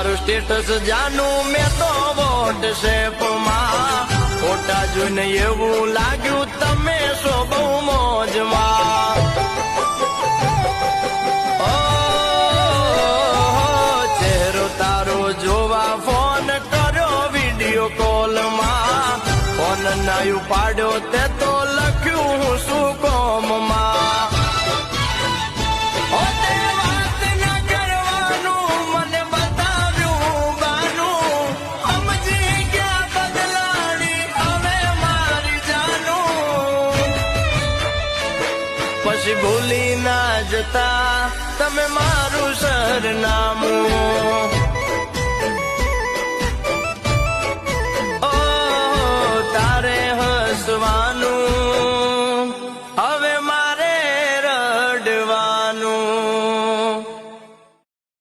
તમારું સ્ટેટસ જાનું મેં તો વોટ્સએપમાં ફોટા જોઈને એવું લાગ્યું તમે છો બહુ મોજમાં ચહેરો તારો જોવા ફોન કર્યો વિડીયો કોલમાં ફોન ના ઉપાડ્યો તે તો લખ્યું હું શું કોમમાં પછી ભૂલી ના જતા તમે મારું સરનામું